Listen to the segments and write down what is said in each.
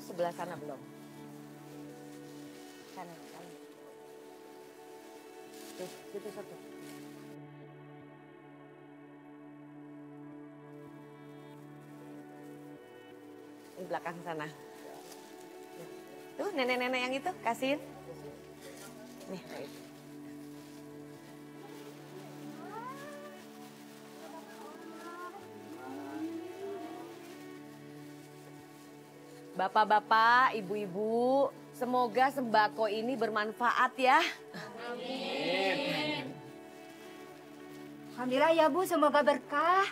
sebelah sana belum. Kanan, kanan. Tuh, situ satu. Di belakang sana. Tuh, nenek-nenek yang itu, kasihin. Nih, kayak itu. Bapak-bapak, ibu-ibu, semoga sembako ini bermanfaat ya. Amin. Alhamdulillah ya Bu, semoga berkah.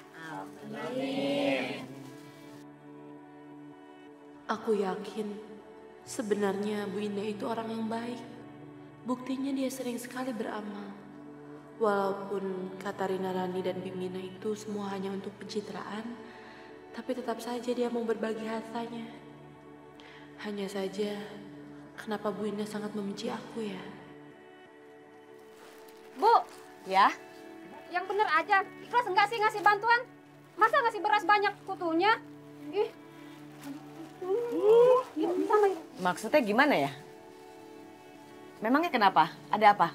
Amin. Aku yakin sebenarnya Bu Indah itu orang yang baik. Buktinya dia sering sekali beramal. Walaupun kata Rina Rani dan Bimina itu semua hanya untuk pencitraan, tapi tetap saja dia mau berbagi hartanya. Hanya saja, kenapa Bu Indah sangat membenci aku ya? Bu, Ya, yang bener aja. Ikhlas enggak sih ngasih bantuan? Masa ngasih beras banyak kutunya? Ih. Sama. maksudnya gimana ya? Memangnya kenapa? Ada apa?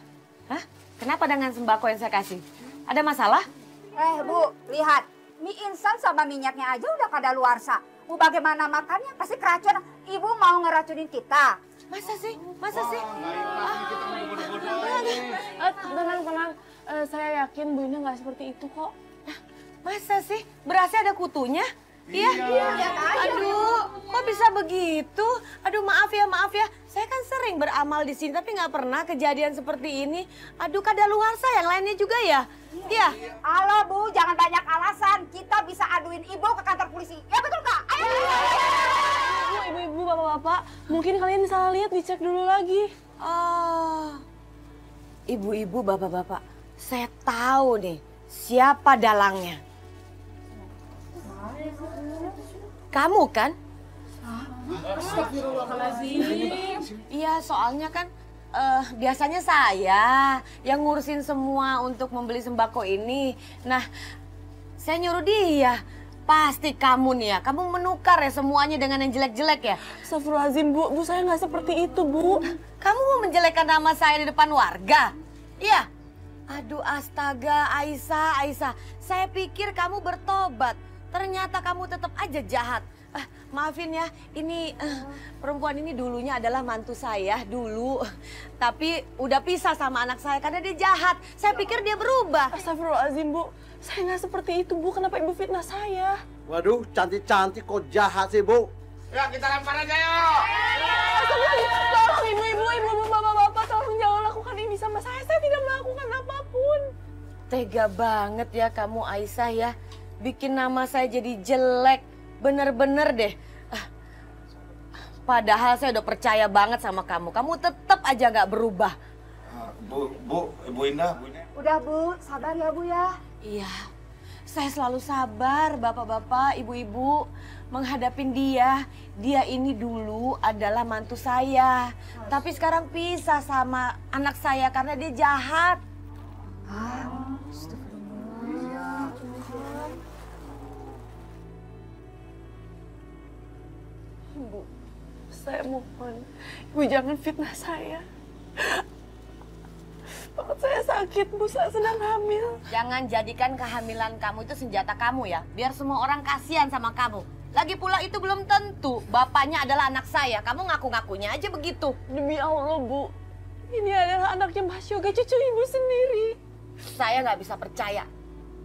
Hah? Kenapa dengan sembako yang saya kasih? Ada masalah? Bu, lihat. Mie instan sama minyaknya aja udah kadaluarsa. Bu, bagaimana makannya? Pasti keracunan. Ibu mau ngeracunin kita. Masa sih? Masa sih? Tenang. Saya yakin Bu Indah nggak seperti itu kok. Masa sih? Berasnya ada kutunya? Iya. Aduh, kok bisa begitu? Aduh, maaf ya. Saya kan sering beramal di sini, tapi nggak pernah kejadian seperti ini. Aduh, kadaluarsa yang lainnya juga ya? Iya. Halo Bu, jangan banyak alasan. Kita bisa aduin Ibu ke kantor polisi. Ya betul Kak? Ayo. Ibu-ibu, bapak-bapak, mungkin kalian salah lihat, dicek dulu lagi. Oh, ibu-ibu, bapak-bapak, saya tahu nih siapa dalangnya. Kamu kan? Iya, soalnya kan biasanya saya yang ngurusin semua untuk membeli sembako ini. Nah, saya nyuruh dia. Pasti kamu nih ya, kamu menukar ya semuanya dengan yang jelek-jelek ya? Astagfirullahaladzim, Bu saya nggak seperti itu, Bu. Kamu mau menjelekkan nama saya di depan warga? Iya? Aduh astaga, Aisyah. Saya pikir kamu bertobat. Ternyata kamu tetap aja jahat. Maafin ya, ini perempuan ini dulunya adalah mantu saya dulu. Tapi udah pisah sama anak saya karena dia jahat. Saya pikir dia berubah. Astagfirullahaladzim, Bu. Saya nggak seperti itu, Bu. Kenapa Ibu fitnah saya? Waduh, cantik-cantik kok jahat sih, Bu. Ya, kita lempar aja yuk. Tolong ibu-ibu, bapak-bapak, tolong jangan lakukan ini sama saya. Saya tidak melakukan apapun. Tega banget ya kamu Aisyah ya. Bikin nama saya jadi jelek. Bener-bener deh. Padahal saya udah percaya banget sama kamu. Kamu tetap aja nggak berubah. Ibu Indah. Udah Bu, sabar ya Bu ya. Iya, saya selalu sabar bapak-bapak, ibu-ibu menghadapin dia. Dia ini dulu adalah mantu saya. Tapi sekarang pisah sama anak saya karena dia jahat. Bu, saya mohon. Ibu jangan fitnah saya. Perut saya sakit, Bu. Saya sedang hamil. Jangan jadikan kehamilan kamu itu senjata kamu ya. Biar semua orang kasihan sama kamu. Lagi pula itu belum tentu bapaknya adalah anak saya. Kamu ngaku-ngakunya aja begitu. Demi Allah, Bu. Ini adalah anaknya Mas Yoga, cucu Ibu sendiri. Saya nggak bisa percaya.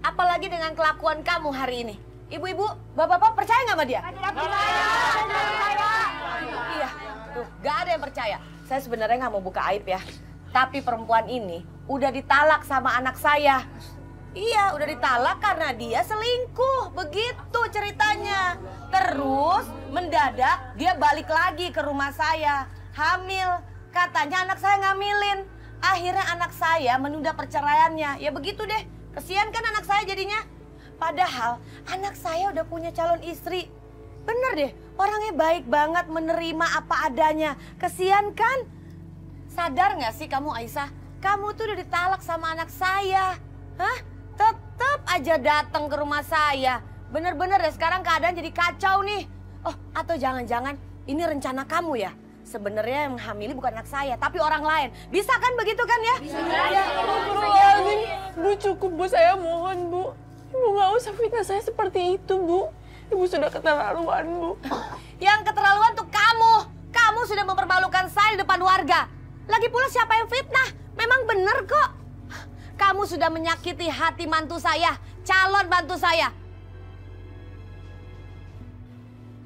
Apalagi dengan kelakuan kamu hari ini. Ibu-ibu, bapak-bapak percaya nggak sama dia? Iya, tuh gak ada yang percaya. Saya sebenarnya nggak mau buka aib ya. Tapi perempuan ini udah ditalak sama anak saya. Iya, udah ditalak karena dia selingkuh. Begitu ceritanya. Terus mendadak dia balik lagi ke rumah saya. Hamil. Katanya anak saya ngamilin. Akhirnya anak saya menunda perceraiannya. Ya begitu deh. Kesian kan anak saya jadinya. Padahal anak saya udah punya calon istri. Bener deh, orangnya baik banget menerima apa adanya. Kesian kan? Sadar gak sih kamu Aisyah? Kamu tuh udah ditalak sama anak saya. Hah? Tetep aja datang ke rumah saya. Bener-bener deh sekarang keadaan jadi kacau nih. Oh, atau jangan-jangan ini rencana kamu ya? Sebenarnya yang hamili bukan anak saya, tapi orang lain. Bisa kan begitu kan ya? Bisa. Astagfirullahaladzim. Bu, cukup Bu, saya mohon Bu. Ibu nggak usah fitnah saya seperti itu Bu. Ibu sudah keterlaluan Bu. Yang keterlaluan tuh kamu. Kamu sudah mempermalukan saya di depan warga. Lagi pula siapa yang fitnah? Memang bener kok. Kamu sudah menyakiti hati mantu saya, calon mantu saya.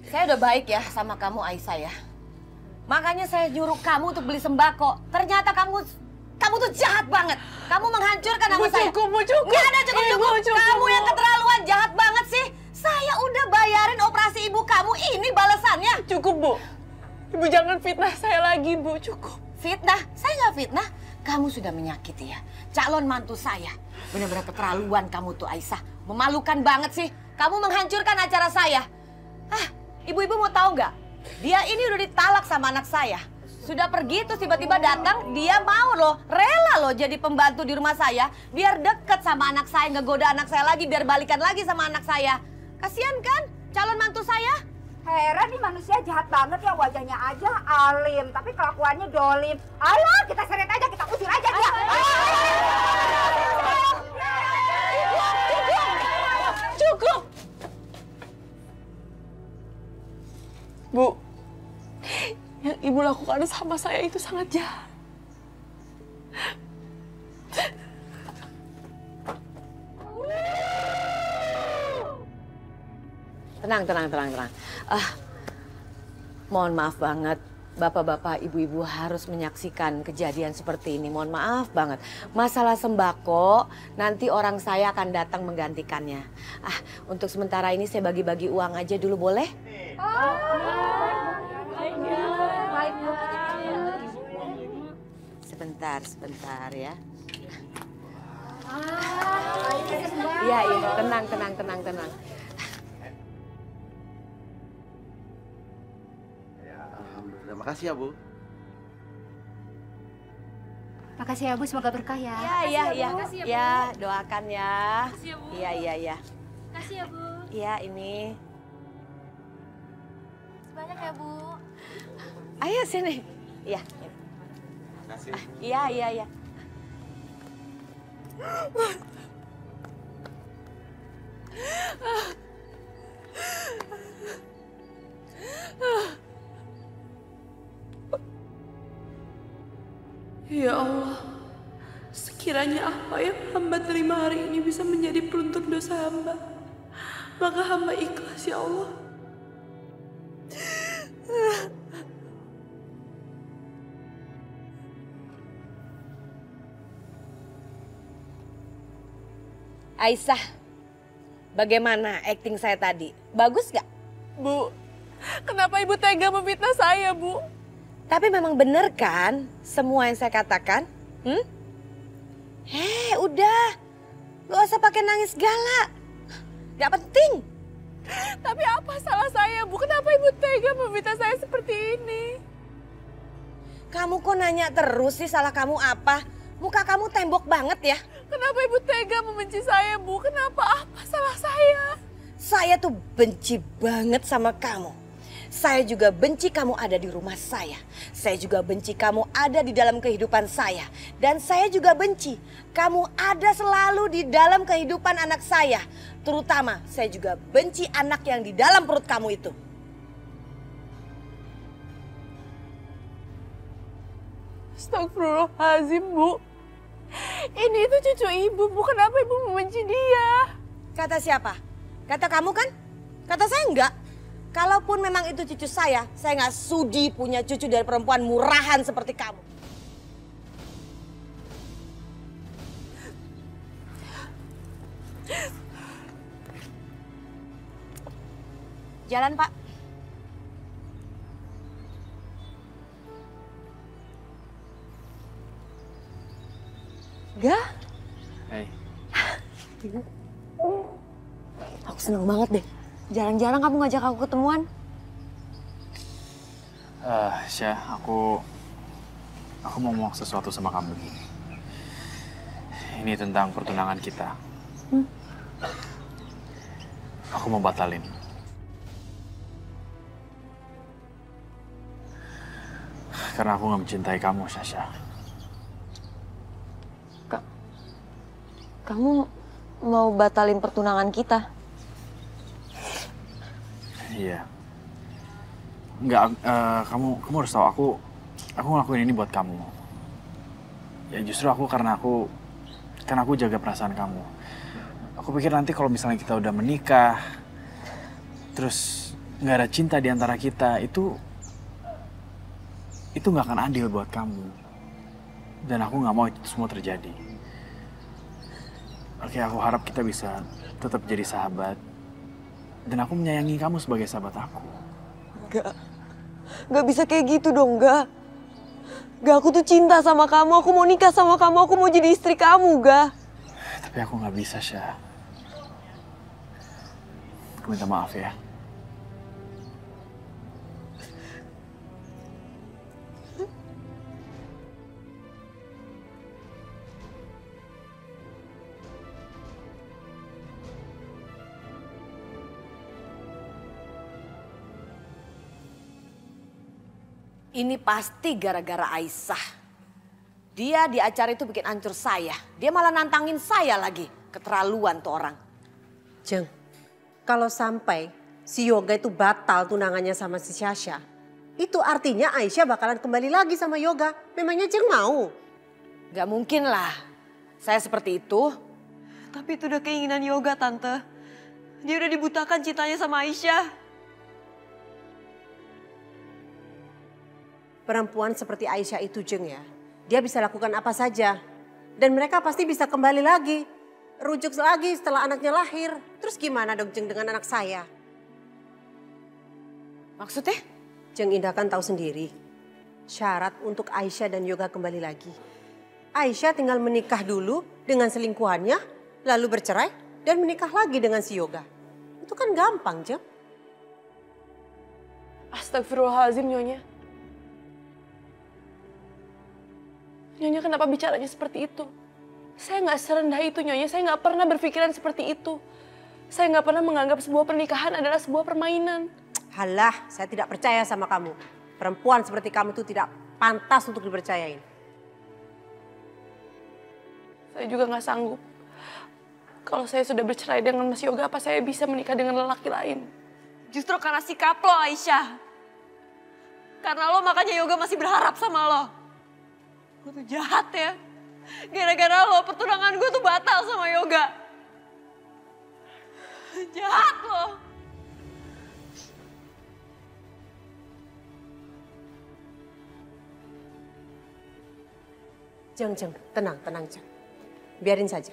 Saya udah baik ya sama kamu Aisyah ya. Makanya saya nyuruh kamu untuk beli sembako. Ternyata kamu tuh jahat banget. Kamu menghancurkan nama saya. Bu, cukup. Nggak ada cukup. Kamu yang keterlaluan, jahat banget sih. Saya udah bayarin operasi ibu kamu, ini balasannya. Cukup Bu. Ibu jangan fitnah saya lagi Bu, cukup. Fitnah? Saya nggak fitnah. Kamu sudah menyakiti ya calon mantu saya. Benar-benar keterlaluan kamu tuh Aisyah. Memalukan banget sih. Kamu menghancurkan acara saya. Ibu-ibu mau tahu nggak? Dia ini udah ditalak sama anak saya. Sudah pergi terus tiba-tiba datang, dia mau loh, rela loh jadi pembantu di rumah saya. Biar deket sama anak saya, ngegoda anak saya lagi, biar balikan lagi sama anak saya. Kasian kan calon mantu saya? Heran nih manusia jahat banget ya, wajahnya aja alim, tapi kelakuannya dolim. Alah, kita seret aja, kita usir aja dia. Cukup. Bu, yang Ibu lakukan sama saya itu sangat jahat. Tenang. Mohon maaf banget, bapak-bapak, ibu-ibu harus menyaksikan kejadian seperti ini. Mohon maaf banget. Masalah sembako, nanti orang saya akan datang menggantikannya. Untuk sementara ini saya bagi-bagi uang aja dulu, boleh? Sebentar ya. Iya, tenang. Terima kasih ya Bu. Makasih ya Bu, semoga berkah ya. Iya, doakan ya. Makasih ya Bu. Iya. Makasih ya Bu. Iya, ini. Banyak ya Bu. Ayo sini. Iya. Kasih. Iya. Ya Allah, sekiranya apa yang hamba terima hari ini bisa menjadi penuntut dosa hamba, maka hamba ikhlas ya Allah. Aisyah, bagaimana acting saya tadi? Bagus gak? Bu, kenapa Ibu tega memfitnah saya, Bu? Tapi memang bener kan semua yang saya katakan? Udah. Gak usah pakai nangis segala. Gak penting. Tapi apa salah saya, Bu? Kenapa Ibu tega memfitnah saya seperti ini? Kamu kok nanya terus sih salah kamu apa? Muka kamu tembok banget ya. Kenapa Ibu tega membenci saya, Bu? Kenapa? Apa salah saya? Saya tuh benci banget sama kamu. Saya juga benci kamu ada di rumah saya. Saya juga benci kamu ada di dalam kehidupan saya. Dan saya juga benci kamu ada selalu di dalam kehidupan anak saya. Terutama saya juga benci anak yang di dalam perut kamu itu. Astagfirullahaladzim, Bu. Ini itu cucu Ibu, Bu. Kenapa Ibu membenci dia? Kata siapa? Kata kamu kan? Kata saya enggak. Kalaupun memang itu cucu saya nggak sudi punya cucu dari perempuan murahan seperti kamu. Jalan, Pak. Gak? Hai. Aku seneng banget deh. Jarang-jarang kamu ngajak aku ketemuan. Syah, aku mau ngomong sesuatu sama kamu. Ini tentang pertunangan kita. Aku mau batalin. Karena aku gak mencintai kamu, Sasha. Kamu mau batalin pertunangan kita? Iya. Enggak, kamu harus tahu aku ngelakuin ini buat kamu. Ya justru karena aku jaga perasaan kamu. Aku pikir nanti kalau misalnya kita udah menikah, terus nggak ada cinta di antara kita, itu nggak akan adil buat kamu. Dan aku nggak mau itu semua terjadi. Oke, aku harap kita bisa tetap jadi sahabat. Dan aku menyayangi kamu sebagai sahabat aku. Gak bisa kayak gitu dong, gak. Aku tuh cinta sama kamu, aku mau nikah sama kamu, aku mau jadi istri kamu, gak. Tapi aku nggak bisa, Syah. Aku minta maaf ya. Ini pasti gara-gara Aisyah. Dia di acara itu bikin hancur saya. Dia malah nantangin saya lagi. Keterlaluan tuh orang. Jeng, kalau sampai si Yoga itu batal tunangannya sama si Sasha, itu artinya Aisyah bakalan kembali lagi sama Yoga. Memangnya Jeng mau? Gak mungkin lah saya seperti itu. Tapi itu udah keinginan Yoga, Tante. Dia udah dibutakan cintanya sama Aisyah. Perempuan seperti Aisyah itu, Jeng, ya, dia bisa lakukan apa saja. Dan mereka pasti bisa kembali lagi. Rujuk lagi setelah anaknya lahir. Terus gimana dong, Jeng, dengan anak saya? Maksudnya? Jeng Indah kan tahu sendiri. Syarat untuk Aisyah dan Yoga kembali lagi. Aisyah tinggal menikah dulu dengan selingkuhannya, lalu bercerai dan menikah lagi dengan si Yoga. Itu kan gampang, Jeng. Astagfirullahaladzim, Nyonya. Nyonya kenapa bicaranya seperti itu? Saya nggak serendah itu, Nyonya. Saya nggak pernah berpikiran seperti itu. Saya nggak pernah menganggap sebuah pernikahan adalah sebuah permainan. Halah, saya tidak percaya sama kamu. Perempuan seperti kamu itu tidak pantas untuk dipercayain. Saya juga nggak sanggup. Kalau saya sudah bercerai dengan Mas Yoga, apa saya bisa menikah dengan lelaki lain? Justru karena sikap lo, Aisyah. Karena lo makanya Yoga masih berharap sama lo. Gue tuh jahat ya. Gara-gara lo pertunangan gue tuh batal sama Yoga. Jahat lo. Jeng, tenang, Jeng. Biarin saja.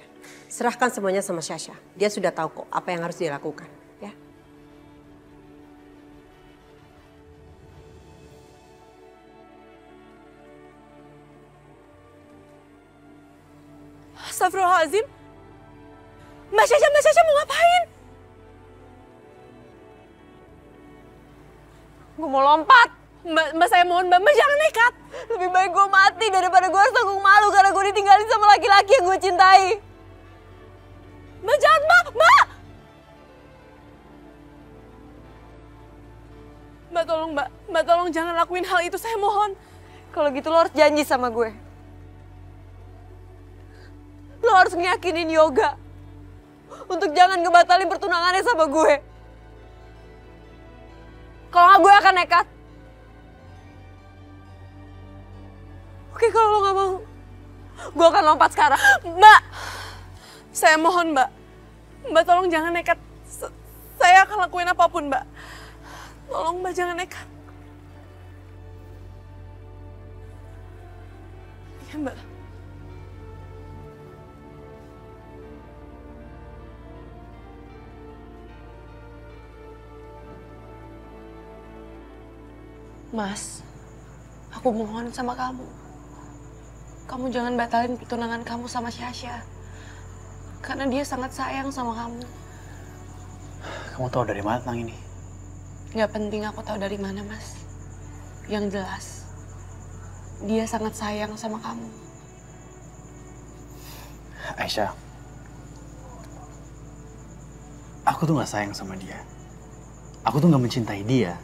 Serahkan semuanya sama Sasha. Dia sudah tahu kok apa yang harus dia lakukan. Ya. Astagfirullahaladzim. Mbak Sasha mau ngapain? Gue mau lompat. Mbak saya mohon Mbak jangan nekat. Lebih baik gue mati daripada gue harus tanggung malu karena gue ditinggalin sama laki-laki yang gue cintai. Mbak jangan, Mbak! Mbak tolong, Mbak tolong jangan lakuin hal itu, saya mohon. Kalau gitu lo harus janji sama gue. Lo harus ngeyakinin Yoga untuk jangan ngebatalin pertunangannya sama gue. Kalau nggak gue akan nekat. Oke, kalau lo nggak mau, gue akan lompat sekarang. Mbak, saya mohon Mbak. Mbak tolong jangan nekat. Saya akan lakuin apapun Mbak. Tolong Mbak jangan nekat. Iya Mbak. Mas, aku mohon sama kamu. Kamu jangan batalin pertunangan kamu sama Sasha. Karena dia sangat sayang sama kamu. Kamu tahu dari mana tentang ini? Gak penting aku tahu dari mana, Mas. Yang jelas, dia sangat sayang sama kamu. Aisyah, aku tuh gak sayang sama dia. Aku tuh gak mencintai dia.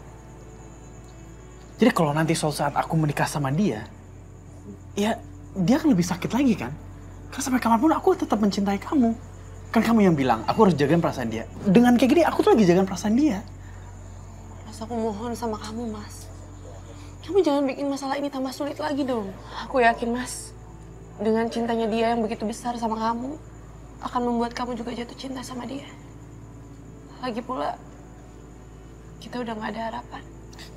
Jadi kalau nanti suatu saat aku menikah sama dia, ya dia akan lebih sakit lagi kan? Karena sampai kapanpun aku tetap mencintai kamu. Kan kamu yang bilang, aku harus jagain perasaan dia. Dengan kayak gini, aku tuh lagi jagain perasaan dia. Mas, aku mohon sama kamu, Mas. Kamu jangan bikin masalah ini tambah sulit lagi dong. Aku yakin, Mas, dengan cintanya dia yang begitu besar sama kamu, akan membuat kamu juga jatuh cinta sama dia. Lagi pula, kita udah gak ada harapan.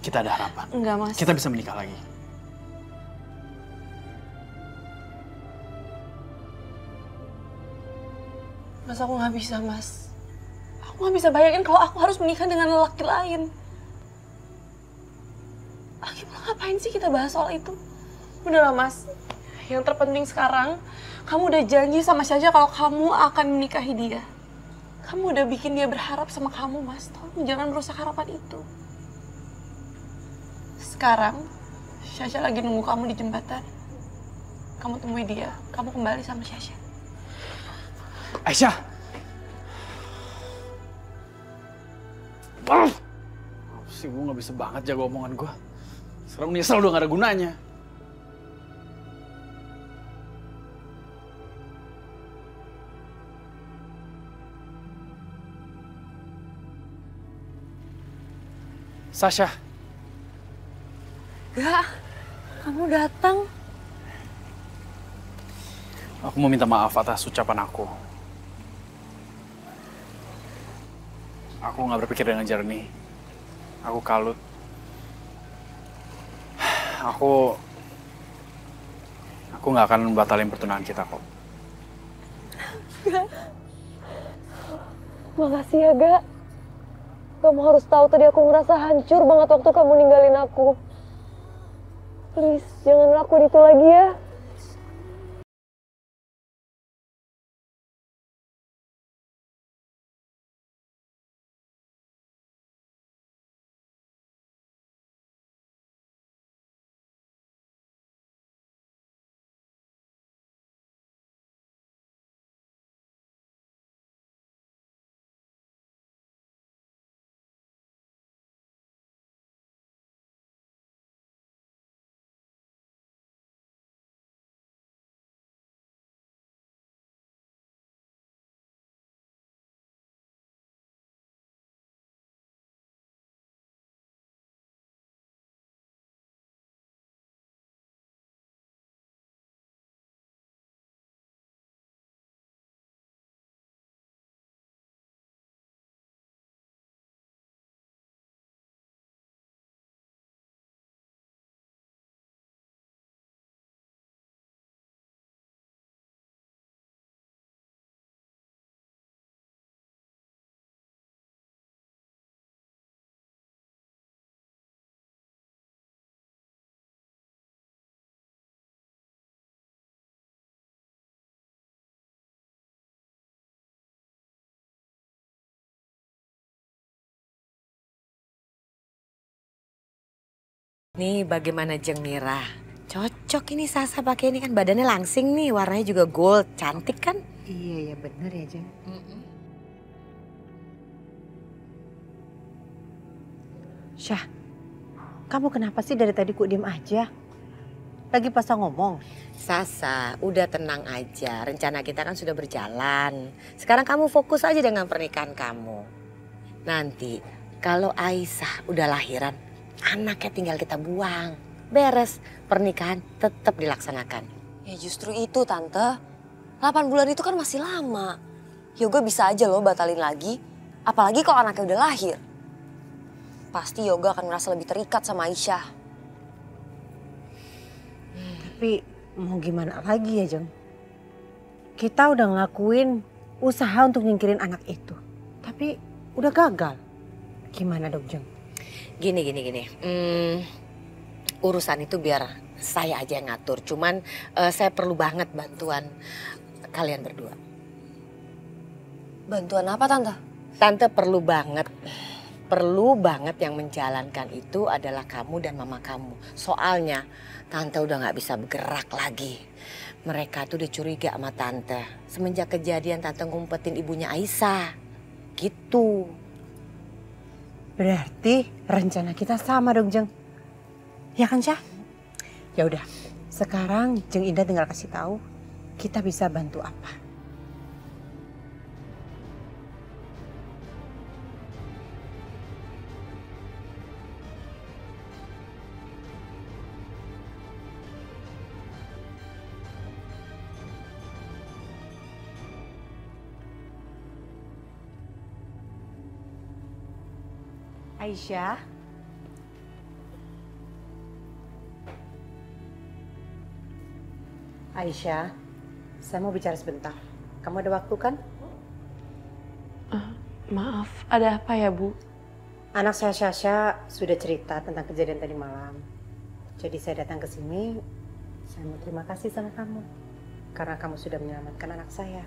Kita ada harapan. Enggak, Mas. Kita bisa menikah lagi. Mas, aku gak bisa, Mas. Aku gak bisa bayangin kalau aku harus menikah dengan lelaki lain. Lagi pula ngapain sih kita bahas soal itu? Udahlah, Mas. Yang terpenting sekarang, kamu udah janji sama Syasha kalau kamu akan menikahi dia. Kamu udah bikin dia berharap sama kamu, Mas. Tolong jangan merusak harapan itu. Sekarang, Syasha lagi nunggu kamu di jembatan. Kamu temui dia, kamu kembali sama Syasha. Aisyah! Sih, gue gak bisa banget jaga omongan gue. Sekarang nyesel udah gak ada gunanya. Sasha. Gak, kamu datang. Aku mau minta maaf atas ucapan aku. Aku nggak berpikir dengan jernih. Aku kalut. Aku nggak akan batalin pertunangan kita kok. Gak. Makasih ya, Gak. Kamu harus tahu tadi aku ngerasa hancur banget waktu kamu ninggalin aku. Please, jangan lakuin itu lagi ya. Nih bagaimana Jeng Mira? Cocok ini Sasa pakai ini kan badannya langsing nih, warnanya juga gold, cantik kan? Iya ya bener ya Jeng. Syah, kamu kenapa sih dari tadi kok diem aja? Lagi pasang ngomong. Sasa, udah tenang aja. Rencana kita kan sudah berjalan. Sekarang kamu fokus aja dengan pernikahan kamu. Nanti kalau Aisyah udah lahiran, anaknya tinggal kita buang. Beres, pernikahan tetap dilaksanakan. Ya justru itu Tante. 8 bulan itu kan masih lama. Yoga bisa aja loh batalin lagi. Apalagi kalau anaknya udah lahir. Pasti Yoga akan merasa lebih terikat sama Aisyah. Tapi mau gimana lagi ya Jeng? Kita udah ngelakuin usaha untuk nyingkirin anak itu. Tapi udah gagal. Gimana dong Jeng? Gini. Urusan itu biar saya aja yang ngatur. Cuman saya perlu banget bantuan kalian berdua. Bantuan apa Tante? Tante perlu banget yang menjalankan itu adalah kamu dan mama kamu. Soalnya Tante udah gak bisa bergerak lagi. Mereka tuh udah curiga sama Tante. Semenjak kejadian Tante ngumpetin ibunya Aisyah. Gitu. Berarti rencana kita sama dong Jeng. Ya kan, Syah? Ya udah, sekarang Jeng Indah tinggal kasih tahu kita bisa bantu apa. Aisyah. Aisyah, saya mau bicara sebentar. Kamu ada waktu kan? Maaf, ada apa ya, Bu? Anak saya Syasha sudah cerita tentang kejadian tadi malam. Jadi saya datang ke sini, saya mau terima kasih sama kamu. Karena kamu sudah menyelamatkan anak saya.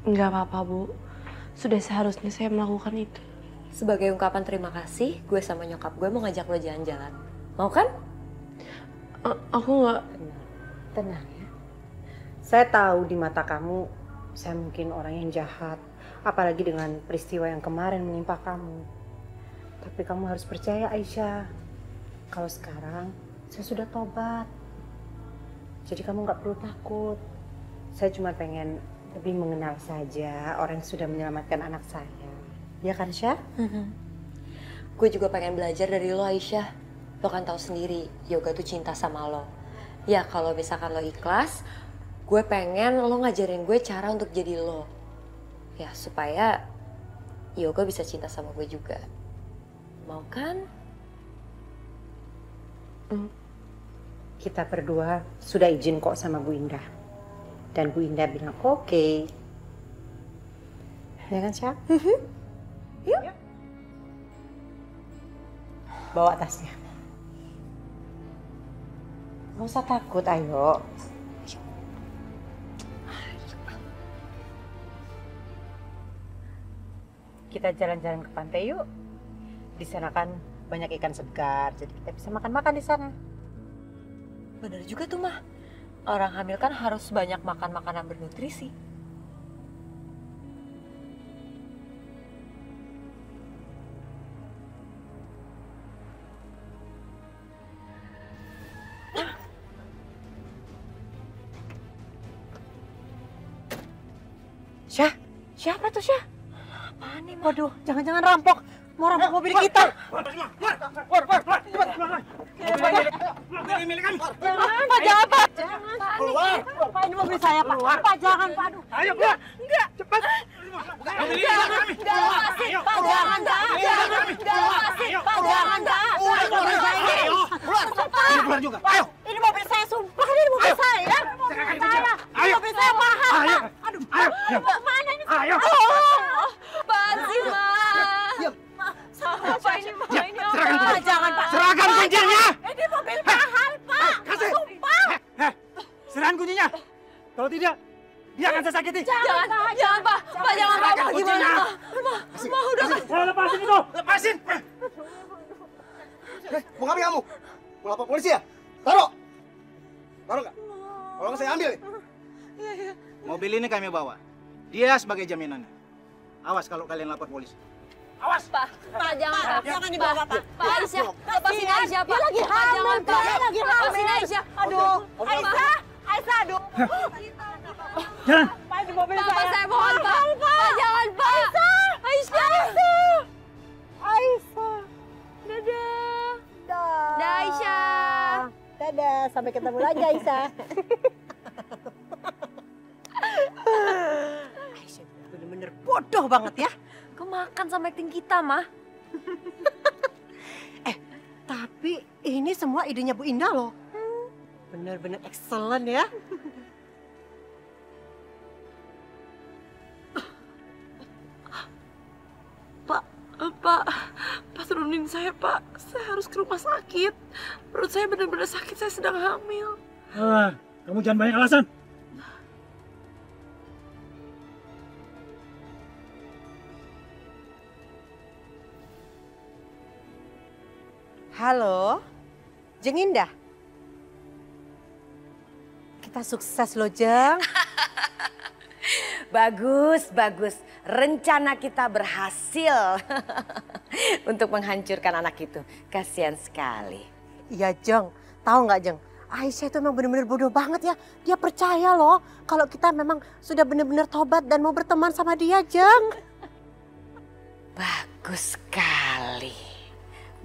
Nggak apa-apa, Bu. Sudah seharusnya saya melakukan itu. Sebagai ungkapan terima kasih, gue sama nyokap gue mau ngajak lo jalan-jalan. Mau kan? Aku nggak... Tenang ya. Saya tahu di mata kamu, saya mungkin orang yang jahat. Apalagi dengan peristiwa yang kemarin menimpa kamu. Tapi kamu harus percaya, Aisyah. Kalau sekarang, saya sudah tobat. Jadi kamu nggak perlu takut. Saya cuma pengen lebih mengenal saja orang yang sudah menyelamatkan anak saya. Ya kan, Syah? Gue juga pengen belajar dari lo, Aisyah. Lo kan tahu sendiri, Yoga tuh cinta sama lo. Ya kalau misalkan lo ikhlas, gue pengen lo ngajarin gue cara untuk jadi lo. Ya supaya Yoga bisa cinta sama gue juga. Mau kan? Kita berdua sudah izin kok sama Bu Indah. Dan Bu Indah bilang oke. Ya kan, Syah? Yuk. Bawa tasnya. Gak usah takut, ayo. Kita jalan-jalan ke pantai yuk. Di sana kan banyak ikan segar, jadi kita bisa makan-makan di sana. Bener juga tuh, Mah. Orang hamil kan harus banyak makan makanan bernutrisi. Syah, siapa tuh, Syah? Apaan nih, Mah? Waduh, jangan-jangan rampok. Mau rampok mobil kita. Mobil milik kami. Pak, jangan, Pak. Keluar. Pak, ini mobil saya, Pak. Pak, jangan, Pak. Aduh. Ayo, keluar. Enggak, cepat. Mobil ini milik kami. Ayo, Pak, jangan, Pak. Pak, jangan, Pak. Udah, keluar. Ayo, keluar. Ini keluar juga. Ayo. Ini mobil saya, sumpah. Ini mobil saya. Serahkan Saya. kunci. Ini Ayo. mobil saya mahal, Ayo. Pak. Aduh. Ayo. Mana ini? Ayo. Apaan sih, Mah? Diam. Apa ini, Mah? Ini apa? Serahkan kunci. Jangan, Pak. Serahkan kuncinya. Ini mobil mahal, Pak. Kasih. Sumpah. Serahkan kuncinya. Kalau tidak, dia akan saya sakiti. Jangan, Pak. Pak, jangan, Pak. Pak, gimana, Mah? Mah, udah kan? Saya lepasin itu. Lepasin. Mau ngapain kamu? Mau lapor polisi ya? Taruh. Taruh nggak? Kalau nggak saya ambil. Mobil ini kami bawa. Dia sebagai jaminannya. Awas kalau kalian lapor polisi. Awas. Pak, jangan. Jangan dibawa, Pak. Pak, Aisyah. Lepasin Aisyah, Pak. Dia lagi Pak, hamil, jangan, Pak. Dia lagi hamil. Lepasin Aisyah. Aduh. Aisyah. Aisyah, aduh. Jalan. Pak, di mobil Pak, saya. saya mohon, Pak. Pak, jangan, Pak. Aisyah. Aisyah. Dadah. Dadah. Aisyah. Dadah, sampai ketemu lagi, Aisyah. Aisyah bener-bener bodoh banget ya. Kemakan sama acting kita, Mah. Tapi ini semua idenya Bu Indah loh. Bener-bener excellent ya. Pak, turunin saya, Pak. Saya harus ke rumah sakit. Perut saya benar-benar sakit, saya sedang hamil. Kamu jangan banyak alasan. Halo, Jeng Indah. Kita sukses loh, Jeng. Bagus, bagus. Rencana kita berhasil. untuk menghancurkan anak itu. Kasihan sekali. Iya Jeng, tahu nggak Jeng? Aisyah itu memang benar-benar bodoh banget ya. Dia percaya loh kalau kita memang sudah benar-benar tobat dan mau berteman sama dia, Jeng. Bagus sekali.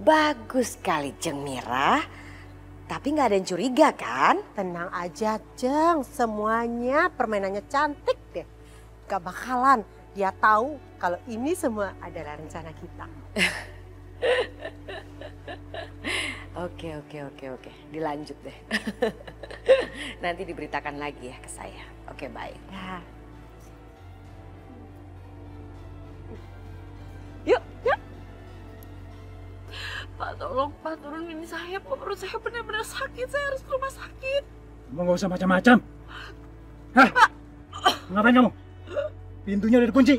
Bagus sekali, Jeng Mira. Tapi nggak ada yang curiga kan? Tenang aja, Jeng. Semuanya permainannya cantik deh. Gak bakalan dia tahu kalau ini semua adalah rencana kita. Oke. Dilanjut deh. Nanti diberitakan lagi ya ke saya. Oke, baik. Ya. Yuk. Pak, tolong Pak, turunin saya. Pak, perut saya benar-benar sakit. Saya harus ke rumah sakit. Kamu nggak usah macam-macam. Hah? Ngapain kamu? Pintunya udah dikunci.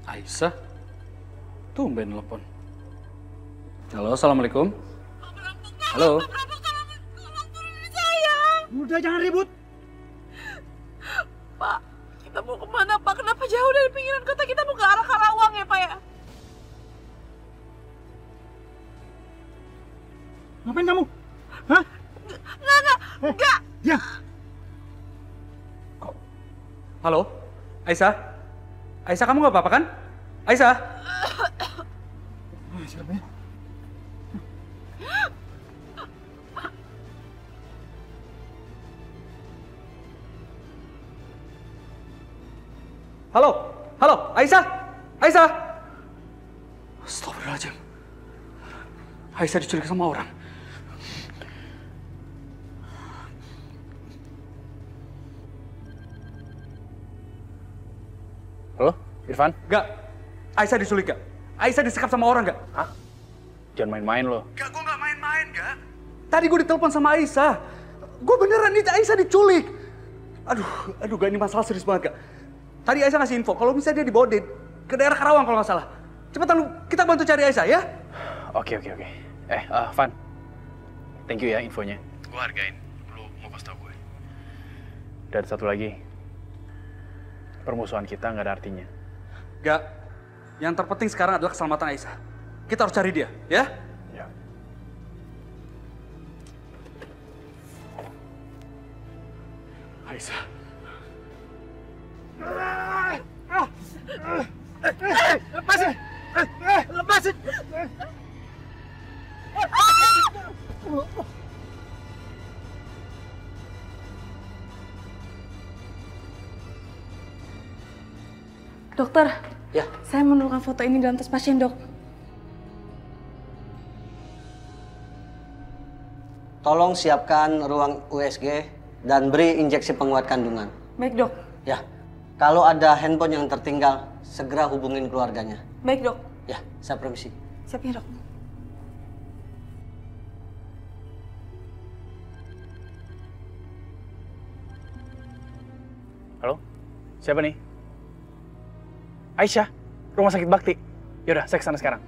Aisyah? Tumben telepon. Halo, assalamualaikum. Halo. Udah jangan ribut. Pak, kita mau kemana Pak? Kenapa jauh dari pinggiran kota? Kita mau ke arah Karawang ya Pak ya? Ngapain kamu? Hah? Enggak. Diam. Halo, Aisyah? Aisyah, kamu nggak apa-apa kan? Aisyah? Siapa ya? Halo, Aisyah? Aisyah? Astagfirullahaladzim. Aisyah diculik sama orang. Halo, Irfan? Gak, Aisyah diculik gak? Aisyah disekap sama orang gak? Hah? Jangan main-main lo. Gak, gue gak main-main gak? Tadi gue ditelepon sama Aisyah. Gue beneran nih, Aisyah diculik. Aduh gak, ini masalah serius banget gak? Tadi Aisyah ngasih info kalau misalnya dia dibawa ke daerah Karawang kalau nggak salah. Cepetan lu, kita bantu cari Aisyah ya? Oke. Van. Thank you ya infonya. Gue hargain. Lu mau kasih tau gue. Dan satu lagi. Permusuhan kita nggak ada artinya. Gak. Yang terpenting sekarang adalah keselamatan Aisyah. Kita harus cari dia, ya? Ya. Aisyah. Lepasin! Dokter, Ya. saya menemukan foto ini dalam tas pasien, Dok. Tolong siapkan ruang USG dan beri injeksi penguat kandungan. Baik, Dok. Ya, kalau ada handphone yang tertinggal, segera hubungin keluarganya. Baik, Dok. Ya, saya permisi. Siapnya, Dok. Halo? Siapa nih? Aisyah, Rumah Sakit Bakti. Yaudah, saya kesana sekarang.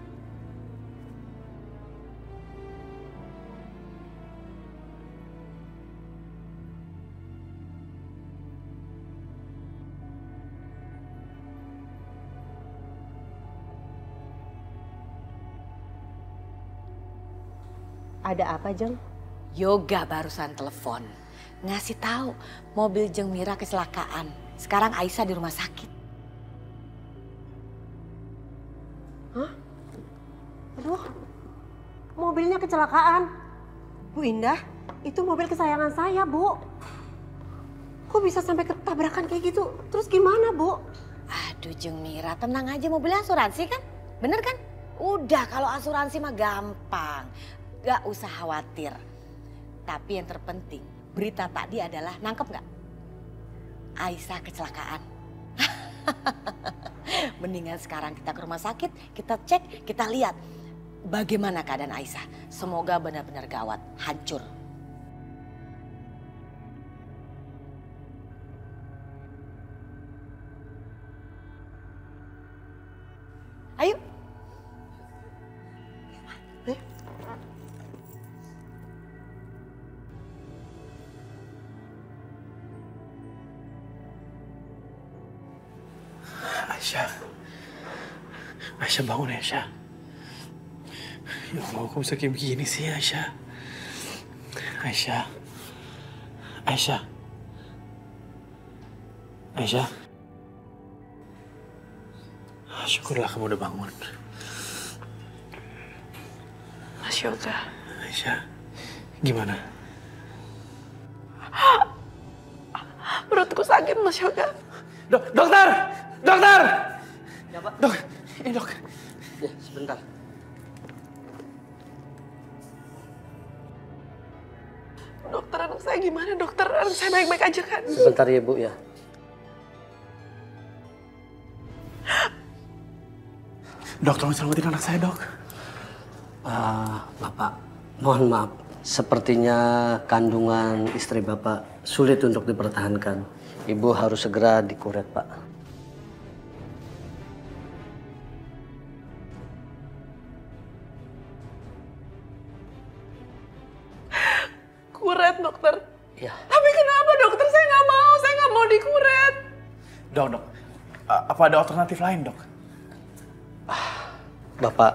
Ada apa, Jeng? Yoga barusan telepon. Ngasih tahu mobil Jeng Mira kecelakaan. Sekarang Aisyah di rumah sakit. Hah? Aduh, mobilnya kecelakaan. Bu Indah, itu mobil kesayangan saya, Bu. Kok bisa sampai ketabrakan kayak gitu? Terus gimana, Bu? Aduh Jeng Mira, tenang aja, mobilnya asuransi kan? Bener kan? Udah, kalau asuransi mah gampang. Gak usah khawatir. Tapi yang terpenting, berita tadi adalah, nangkep gak? Aisyah kecelakaan. Mendingan sekarang kita ke rumah sakit, kita cek, kita lihat bagaimana keadaan Aisyah. Semoga benar-benar gawat, hancur. Aisyah bangun Aisyah. Ya Allah, kok bisa kayak begini sih Aisyah? Aisyah. Syukurlah kamu udah bangun. Mas Yoga. Aisyah, gimana? Perutku sakit, Mas Yoga. Dokter! Ya, Pak. Dok. Ya, sebentar. Dokter, anak saya gimana, dokter? Anak saya baik-baik aja kan? Sebentar ya, Bu ya. Dok, tolong selamatin anak saya, Dok. Bapak, mohon maaf. Sepertinya kandungan istri Bapak sulit untuk dipertahankan. Ibu harus segera dikuret, Pak. Kuret, dokter. Iya. Tapi kenapa, dokter? Saya nggak mau dikuret. Dok. Apa ada alternatif lain, Dok? Bapak,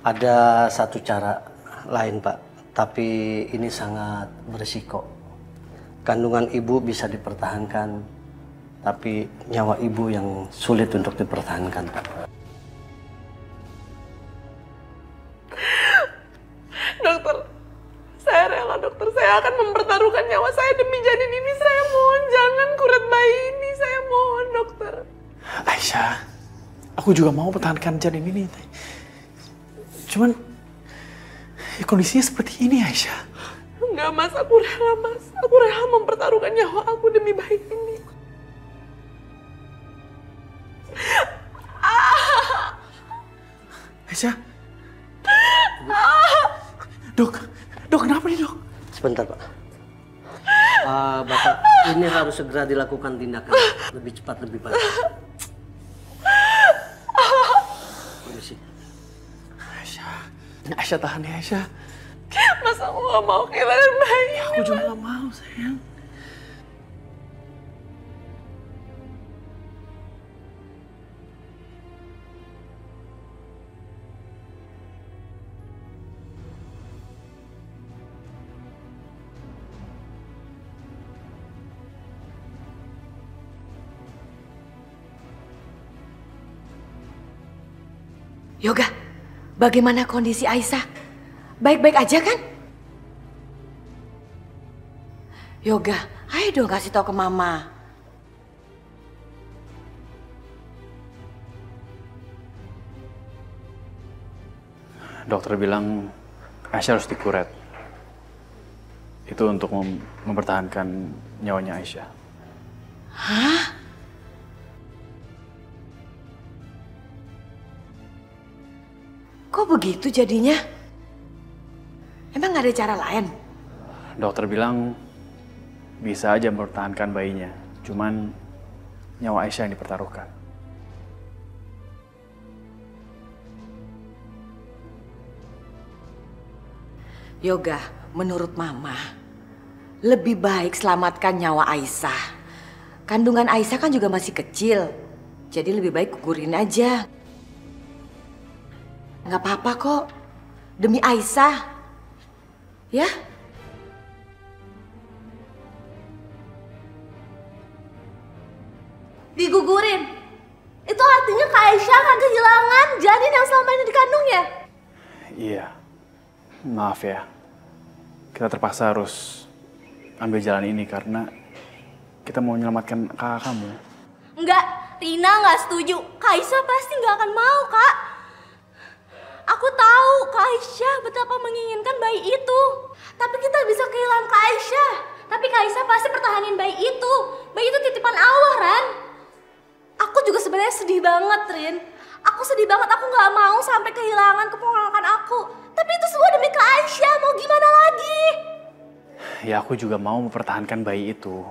ada satu cara lain, Pak. Tapi ini sangat berisiko. Kandungan ibu bisa dipertahankan, tapi nyawa ibu yang sulit untuk dipertahankan, Pak. Dokter, saya rela, dokter. Saya akan mempertaruhkan nyawa saya demi janin ini. Saya mohon, jangan kuret bayi ini. Saya mohon, dokter. Aisyah, aku juga mau pertahankan janin ini. Cuman kondisinya seperti ini, Aisyah. Enggak, Mas. Aku rela, Mas. Aku rela mempertaruhkan nyawa aku demi bayi ini. Aisyah. Dok, kenapa nih, Dok? Sebentar, Pak. Bapak, ini harus segera dilakukan tindakan lebih cepat, lebih baik. Kondisi. Aisyah tahan ya, Aisyah. Mas, aku gak mau kehilangan bayi. Aku juga gak mau, sayang. Yoga, bagaimana kondisi Aisyah? Baik-baik aja kan? Yoga, ayo dong kasih tahu ke Mama. Dokter bilang Aisyah harus dikuret. Itu untuk mempertahankan nyawanya Aisyah. Hah? Kok begitu jadinya? Emang gak ada cara lain? Dokter bilang bisa aja mempertahankan bayinya. Cuman nyawa Aisyah yang dipertaruhkan. Yoga, menurut Mama, lebih baik selamatkan nyawa Aisyah. Kandungan Aisyah kan juga masih kecil. Jadi lebih baik gugurin aja. Nggak apa-apa kok. Demi Aisyah. Ya? Digugurin? Itu artinya Kak Aisyah akan kehilangan janin yang selama ini dikandungnya? Iya. Maaf ya. Kita terpaksa harus ambil jalan ini karena kita mau menyelamatkan kakak kamu. Enggak, Rina nggak setuju. Kak Aisyah pasti nggak akan mau, Kak. Aku tahu Kak Aisyah betapa menginginkan bayi itu. Tapi kita bisa kehilangan Kak Aisyah. Tapi Kak Aisyah pasti pertahanin bayi itu. Bayi itu titipan Allah, Ran. Aku juga sebenarnya sedih banget, Rin. Aku sedih banget, aku nggak mau sampai kehilangan keponakan aku. Tapi itu semua demi Kak Aisyah, mau gimana lagi? Ya aku juga mau mempertahankan bayi itu.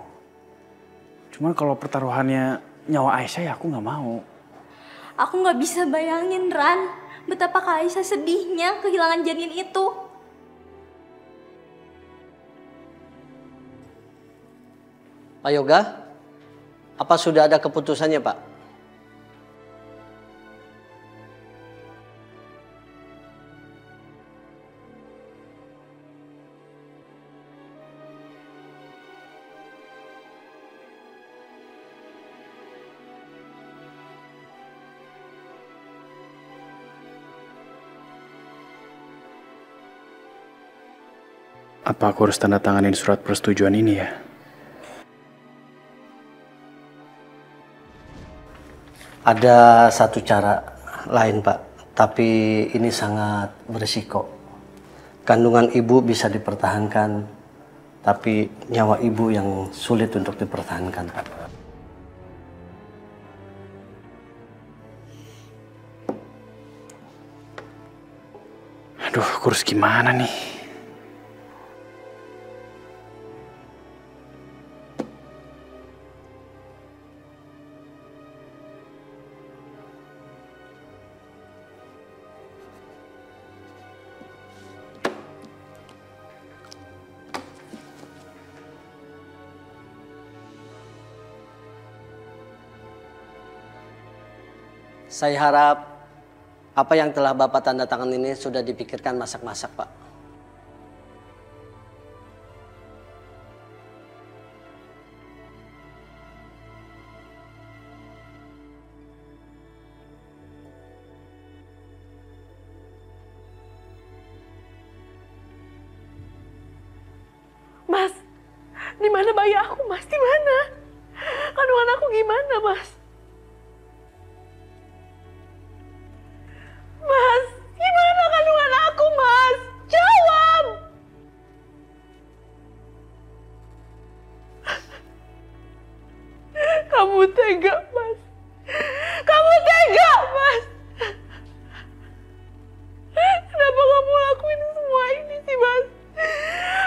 Cuman kalau pertaruhannya nyawa Aisyah ya aku nggak mau. Aku nggak bisa bayangin, Ran, betapa Kak Aisyah sedihnya kehilangan janin itu. Pak Yoga, apa sudah ada keputusannya, Pak? Apa aku harus tanda tanganin surat persetujuan ini ya? Ada satu cara lain, Pak. Tapi ini sangat berisiko. Kandungan ibu bisa dipertahankan, tapi nyawa ibu yang sulit untuk dipertahankan, Pak. Aduh, aku harus gimana nih? Saya harap apa yang telah Bapak tanda tangan ini sudah dipikirkan masak-masak, Pak. Mas, di mana bayi aku, Mas? Di mana? Kandungan aku gimana, Mas? Mas, gimana kandungan aku, Mas? Jawab! Kamu tega, Mas. Kamu tega, Mas. Kenapa kamu lakuin semua ini sih, Mas?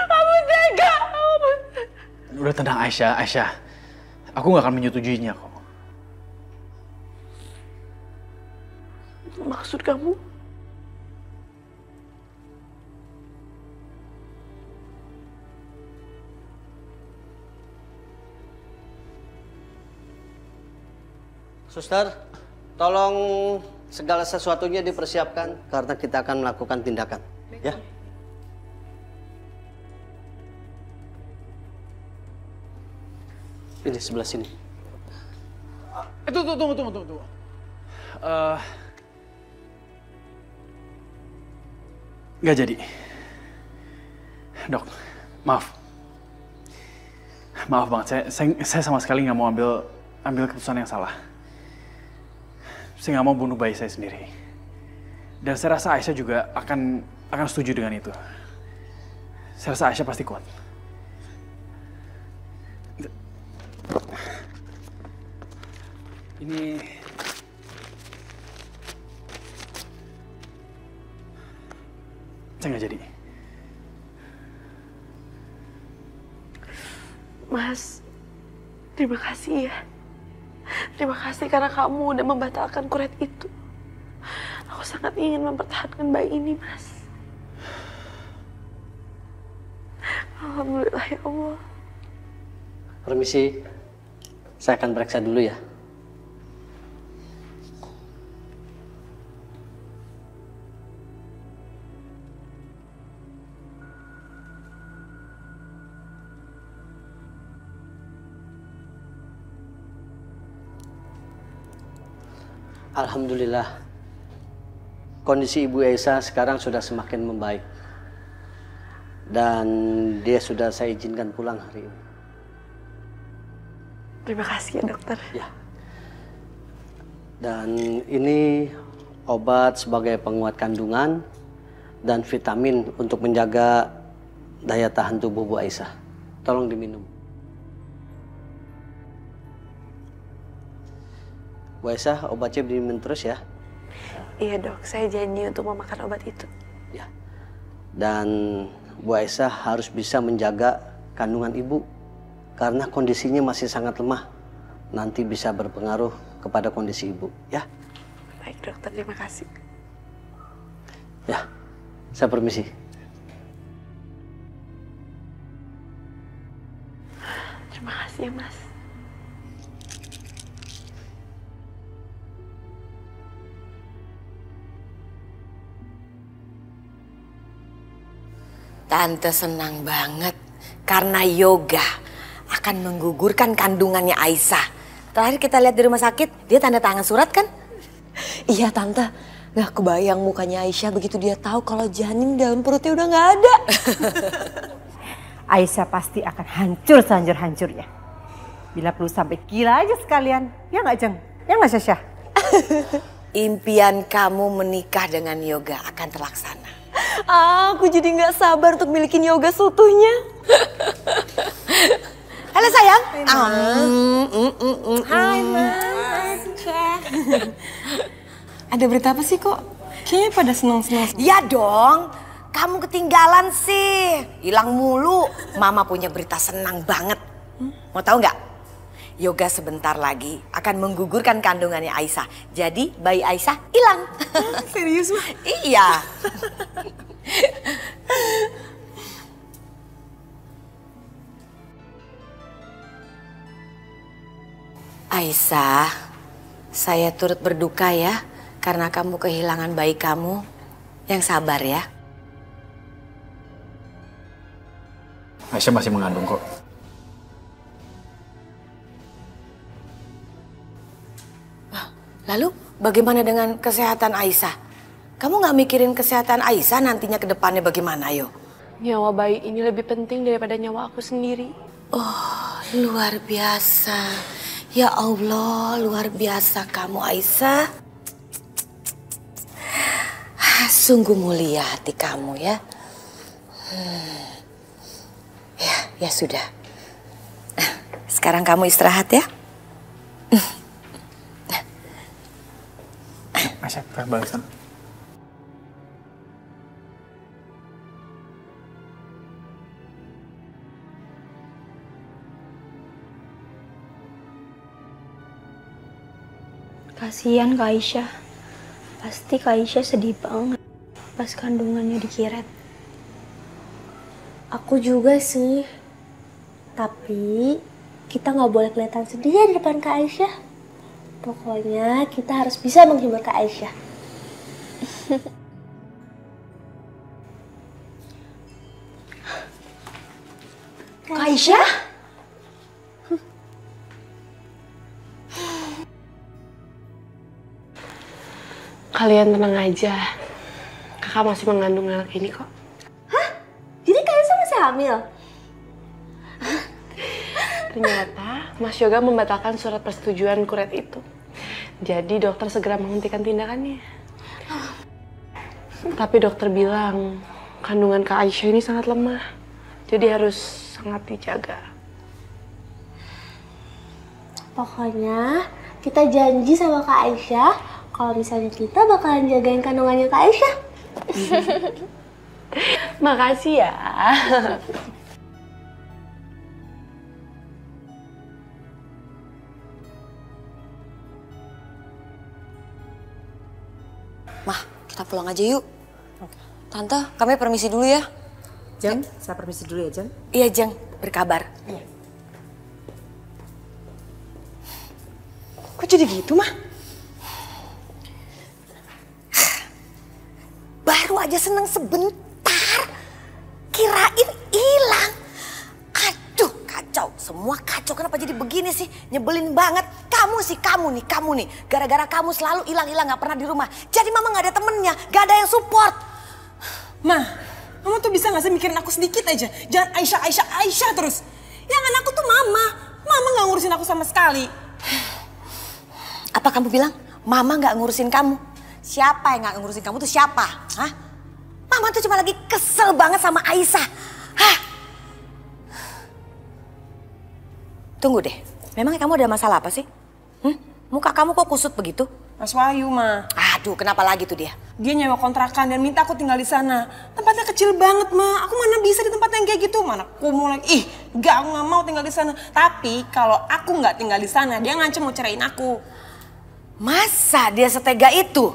Kamu tega, Mas. Udah tenang, Aisyah. Aku gak akan menyetujuinya kok. Maksud kamu? Suster, tolong segala sesuatunya dipersiapkan karena kita akan melakukan tindakan. Ya. Ini sebelah sini. Tunggu. Nggak jadi. Dok, maaf. Maaf banget, saya sama sekali nggak mau ambil keputusan yang salah. Saya nggak mau bunuh bayi saya sendiri. Dan saya rasa Aisyah juga akan setuju dengan itu. Saya rasa Aisyah pasti kuat. Ini... saya nggak jadi. Mas, terima kasih ya. Terima kasih karena kamu udah membatalkan kuret itu. Aku sangat ingin mempertahankan bayi ini, Mas. Alhamdulillah ya Allah. Permisi, saya akan periksa dulu ya. Alhamdulillah, kondisi Ibu Aisyah sekarang sudah semakin membaik. Dan dia sudah saya izinkan pulang hari ini. Terima kasih ya dokter. Ya. Dan ini obat sebagai penguat kandungan dan vitamin untuk menjaga daya tahan tubuh Bu Aisyah. Tolong diminum. Bu Aisyah, obatnya diminum terus ya. Iya dok, saya janji untuk memakan obat itu. Ya. Dan Bu Aisyah harus bisa menjaga kandungan ibu karena kondisinya masih sangat lemah. Nanti bisa berpengaruh kepada kondisi ibu, ya. Baik dokter, terima kasih. Ya, saya permisi. Terima kasih ya Mas. Tante senang banget karena yoga akan menggugurkan kandungannya Aisyah. Terakhir kita lihat di rumah sakit, dia tanda tangan surat kan? Iya Tante, gak kebayang mukanya Aisyah begitu dia tahu kalau janin dalam perutnya udah gak ada. Aisyah pasti akan hancur sehancur-hancurnya. Bila perlu sampai gila aja sekalian. Ya nggak, Jeng? Ya nggak, Syah? Impian kamu menikah dengan Yoga akan terlaksana. Aku jadi nggak sabar untuk milikin Yoga seutuhnya. Halo sayang. Hai Mas. Ada berita apa sih kok? Kayaknya pada senang-senang. Ya dong. Kamu ketinggalan sih, hilang mulu. Mama punya berita senang banget. Mau tahu nggak? Yoga sebentar lagi akan menggugurkan kandungannya Aisyah. Jadi bayi Aisyah hilang. Serius mah? Iya. Aisyah, saya turut berduka ya karena kamu kehilangan bayi kamu. Yang sabar ya. Aisyah masih mengandung kok. Lalu bagaimana dengan kesehatan Aisyah? Kamu nggak mikirin kesehatan Aisyah nantinya ke depannya bagaimana, yo? Nyawa bayi ini lebih penting daripada nyawa aku sendiri. Oh, luar biasa. Ya Allah, luar biasa kamu Aisyah. Sungguh mulia hati kamu ya. Ya sudah. Sekarang kamu istirahat ya. Aisyah, kita balik sana. Kasihan Kak Aisyah. Pasti Kak Aisyah sedih banget pas kandungannya dikiret. Aku juga sih. Tapi kita nggak boleh kelihatan sedih ya di depan Kak Aisyah. Pokoknya kita harus bisa menghibur Kak Aisyah. Kak Aisyah? Kalian tenang aja. Kakak masih mengandung anak ini kok. Hah? Jadi Kak Aisyah masih hamil? Ternyata Mas Yoga membatalkan surat persetujuan kuret itu. Jadi dokter segera menghentikan tindakannya. Tapi dokter bilang kandungan Kak Aisyah ini sangat lemah. Jadi harus sangat dijaga. Pokoknya kita janji sama Kak Aisyah kalau misalnya kita bakalan jagain kandungannya Kak Aisyah. Makasih ya. Mah, kita pulang aja yuk. Tante, kami permisi dulu ya. Jeng, saya permisi dulu ya, Jeng. Iya, Jeng. Berkabar. Iya. Kok jadi gitu, Mah? Baru aja seneng sebentar. Kirain hilang. Aduh, kacau. Semua kacau. Kenapa jadi begini sih? Nyebelin banget. Kamu nih. Gara-gara kamu selalu hilang-hilang gak pernah di rumah. Jadi mama gak ada temennya. Gak ada yang support. Mah, kamu tuh bisa gak sih mikirin aku sedikit aja? Jangan Aisyah terus. Yang anak aku tuh mama. Mama gak ngurusin aku sama sekali. Apa kamu bilang? Mama gak ngurusin kamu? Siapa yang gak ngurusin kamu tuh siapa? Hah? Mama tuh cuma lagi kesel banget sama Aisyah. Hah? Tunggu deh. Memangnya kamu ada masalah apa sih? Muka kamu kok kusut begitu? Mas Wahyu, Ma. Aduh, kenapa lagi tuh dia? Dia nyewa kontrakan dan minta aku tinggal di sana. Tempatnya kecil banget, Ma. Aku mana bisa di tempat yang kayak gitu? Mana kumuh lagi. Aku gak mau tinggal di sana. Tapi kalau aku gak tinggal di sana, dia ngancem mau ceraiin aku. Masa dia setega itu?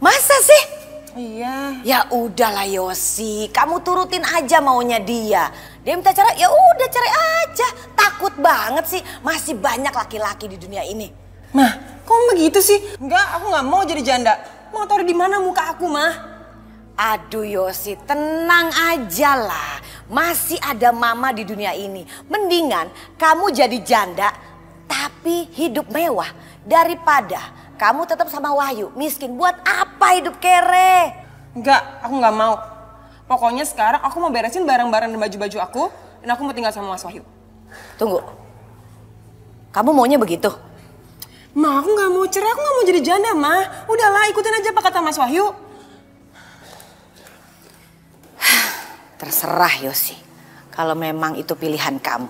Masa sih? Iya. Ya udahlah Yosi, kamu turutin aja maunya dia. Dia minta cerai, ya udah cerai aja. Takut banget sih, masih banyak laki-laki di dunia ini. Mah, kok begitu sih? Enggak, aku nggak mau jadi janda. Mau taruh di mana muka aku, Mah? Aduh Yosi, tenang aja lah. Masih ada mama di dunia ini. Mendingan kamu jadi janda, tapi hidup mewah. Daripada kamu tetap sama Wahyu, miskin. Buat apa hidup kere? Enggak, aku nggak mau. Pokoknya sekarang aku mau beresin barang-barang dan baju-baju aku, dan aku mau tinggal sama Mas Wahyu. Tunggu. Kamu maunya begitu? Ma, aku nggak mau cerai, aku nggak mau jadi janda, Ma. Udahlah, ikutin aja apa kata Mas Wahyu. Terserah, Yosi. Kalau memang itu pilihan kamu.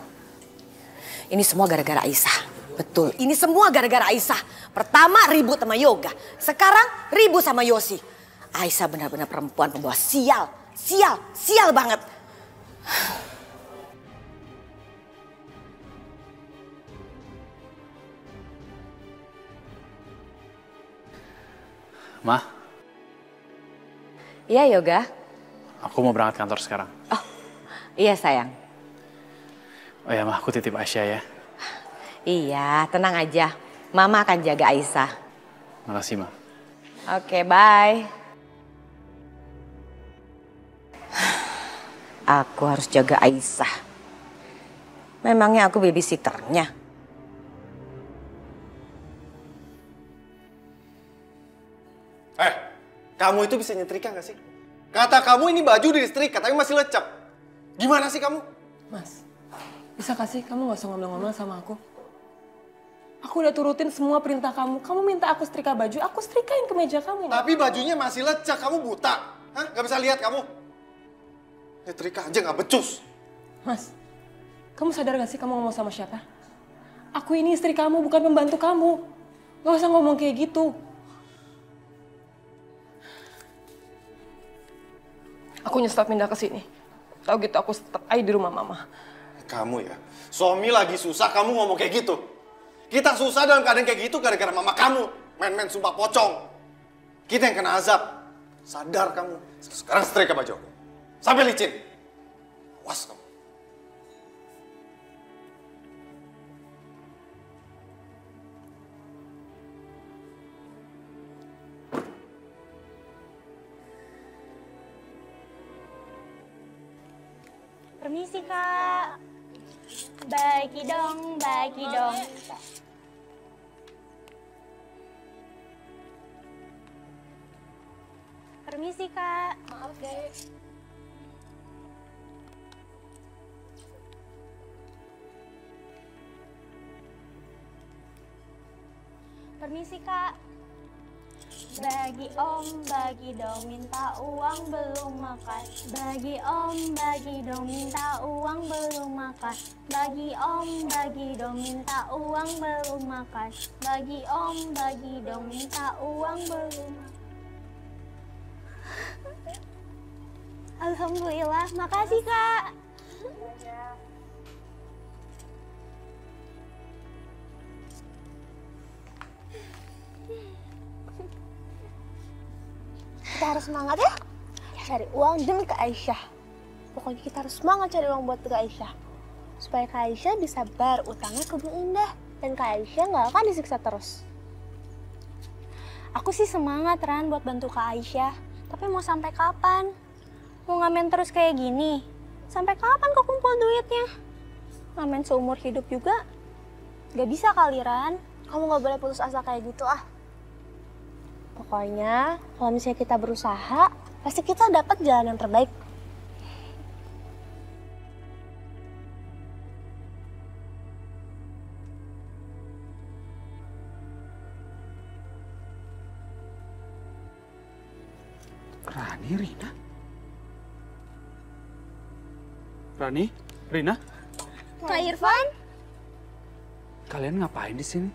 Ini semua gara-gara Aisyah. Betul, ini semua gara-gara Aisyah. Pertama ribut sama Yoga, sekarang ribut sama Yosi. Aisyah benar-benar perempuan pembawa sial. Sial banget. Ma, Iya, Yoga. aku mau berangkat kantor sekarang. Oh, iya sayang. Oh ya, Ma, aku titip Aisyah ya. Iya, tenang aja. Mama akan jaga Aisyah. Makasih, Ma. Oke, bye. Aku harus jaga Aisyah. Memangnya aku babysitternya? Kamu itu bisa nyetrika gak sih? Kata kamu ini baju disetrika tapi masih lecek. Gimana sih kamu? Mas, bisa kasih kamu gak usah ngomel-ngomel sama aku? Aku udah turutin semua perintah kamu. Kamu minta aku setrika baju, aku setrikain ke meja kamu. Tapi bajunya masih lecek, kamu buta. Hah? Gak bisa lihat kamu? Nyetrika aja gak becus. Mas, kamu sadar gak sih kamu ngomong sama siapa? Aku ini istri kamu, bukan pembantu kamu. Gak usah ngomong kayak gitu. Aku nyesel pindah ke sini. Tahu gitu aku stuck aja di rumah mama. Kamu ya, suami lagi susah kamu ngomong kayak gitu. Kita susah dalam keadaan kayak gitu gara-gara mama kamu. Main-main sumpah pocong. Kita yang kena azab. Sadar kamu. Sekarang setrika baju aku. Sampai licin. Awas kamu. Permisi Kak. Bagi dong. Permisi Kak. Maaf deh. Permisi Kak. Bagi om, bagi dong, minta uang belum makan. Bagi om, bagi dong, minta uang belum makan. Bagi om, bagi dong, minta uang belum makan. Bagi om, bagi dong, minta uang belum makan. Alhamdulillah, makasih Kak. Kita harus semangat ya, cari uang demi Kak Aisyah. Pokoknya kita harus semangat cari uang buat Kak Aisyah. Supaya Kak Aisyah bisa bayar utangnya ke Bu Indah. Dan Kak Aisyah nggak akan disiksa terus. Aku sih semangat Ran buat bantu Kak Aisyah. Tapi mau sampai kapan? Mau ngamen terus kayak gini? Sampai kapan kekumpul duitnya? Ngamen seumur hidup juga? Gak bisa kali Ran. Kamu gak boleh putus asa kayak gitu ah. Pokoknya kalau misalnya kita berusaha, pasti kita dapat jalan yang terbaik. Rani, Rina? Rani, Rina? Kak Irfan? Kalian ngapain di sini?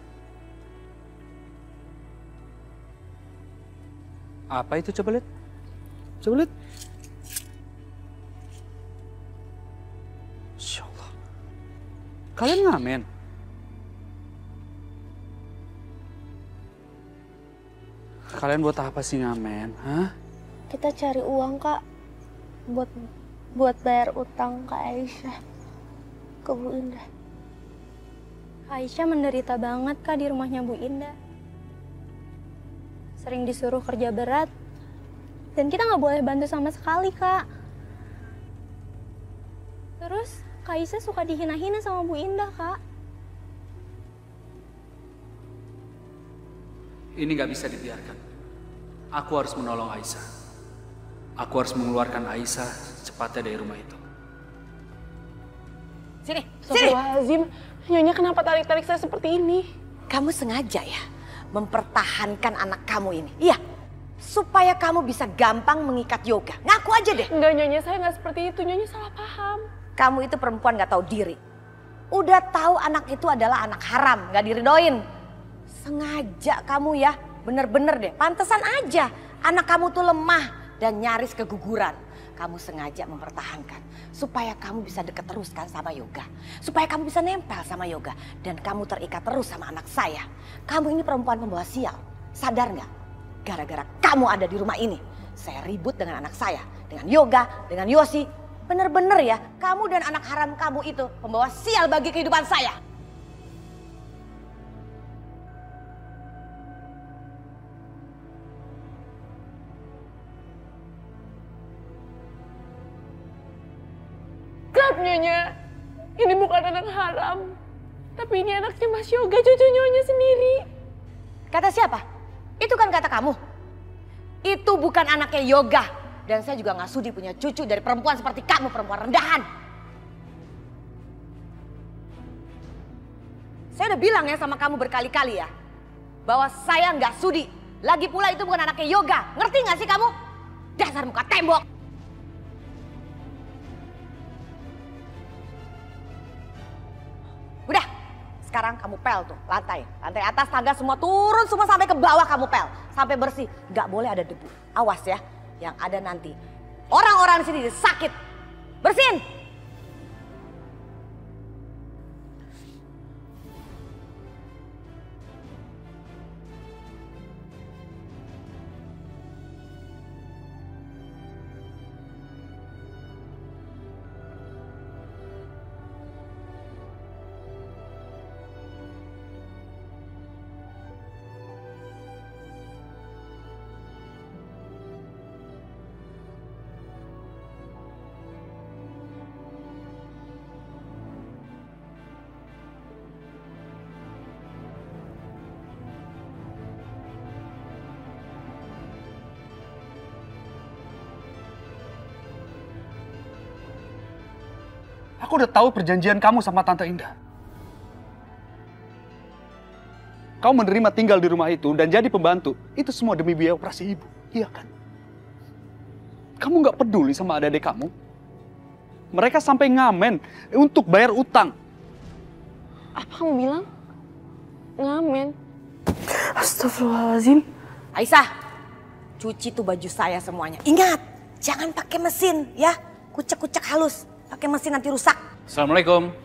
Apa itu? Coba lihat. Coba lihat. Masya Allah. Kalian ngamen? Kalian buat apa sih ngamen? Hah? Kita cari uang Kak. Buat bayar utang Kak Aisyah ke Bu Indah. Kak Aisyah menderita banget Kak di rumahnya Bu Indah. Sering disuruh kerja berat. Dan kita nggak boleh bantu sama sekali, Kak. Terus, Kak Aisyah suka dihina-hina sama Bu Indah, Kak. Ini nggak bisa dibiarkan. Aku harus menolong Aisyah. Aku harus mengeluarkan Aisyah secepatnya dari rumah itu. Sini. Astagfirullahaladzim, Nyonya kenapa tarik-tarik saya seperti ini? Kamu sengaja ya mempertahankan anak kamu ini. Iya, supaya kamu bisa gampang mengikat Yoga. Ngaku aja deh. Enggak Nyonya, saya nggak seperti itu. Nyonya salah paham. Kamu itu perempuan gak tahu diri. Udah tahu anak itu adalah anak haram, gak diridoin. Sengaja kamu ya, bener-bener deh. Pantesan aja anak kamu tuh lemah dan nyaris keguguran. Kamu sengaja mempertahankan supaya kamu bisa deket terus kan sama Yoga. Supaya kamu bisa nempel sama Yoga. Dan kamu terikat terus sama anak saya. Kamu ini perempuan pembawa sial. Sadar gak? Gara-gara kamu ada di rumah ini, saya ribut dengan anak saya. Dengan Yoga, dengan Yosi. Bener-bener ya, kamu dan anak haram kamu itu pembawa sial bagi kehidupan saya. Stop Nyonya, ini bukan anak haram. Tapi ini anaknya Mas Yoga, cucu Nyonya sendiri. Kata siapa? Itu kan kata kamu. Itu bukan anaknya Yoga. Dan saya juga gak sudi punya cucu dari perempuan seperti kamu, perempuan rendahan. Saya udah bilang ya sama kamu berkali-kali ya, bahwa saya gak sudi. Lagi pula itu bukan anaknya Yoga. Ngerti gak sih kamu? Dasar muka tembok. Udah, sekarang kamu pel tuh, lantai atas tangga semua turun semua sampai ke bawah kamu pel, sampai bersih, nggak boleh ada debu. Awas ya, yang ada nanti orang-orang di sini sakit. Bersihin. Aku udah tahu perjanjian kamu sama Tante Indah. Kau menerima tinggal di rumah itu dan jadi pembantu. Itu semua demi biaya operasi ibu. Iya kan? Kamu nggak peduli sama adik-adik kamu? Mereka sampai ngamen untuk bayar utang. Apa kamu bilang? Ngamen? Astagfirullahaladzim. Aisyah, cuci tuh baju saya semuanya. Ingat, jangan pakai mesin ya. Kucek-kucek halus. Pakai mesin nanti rusak. Assalamualaikum.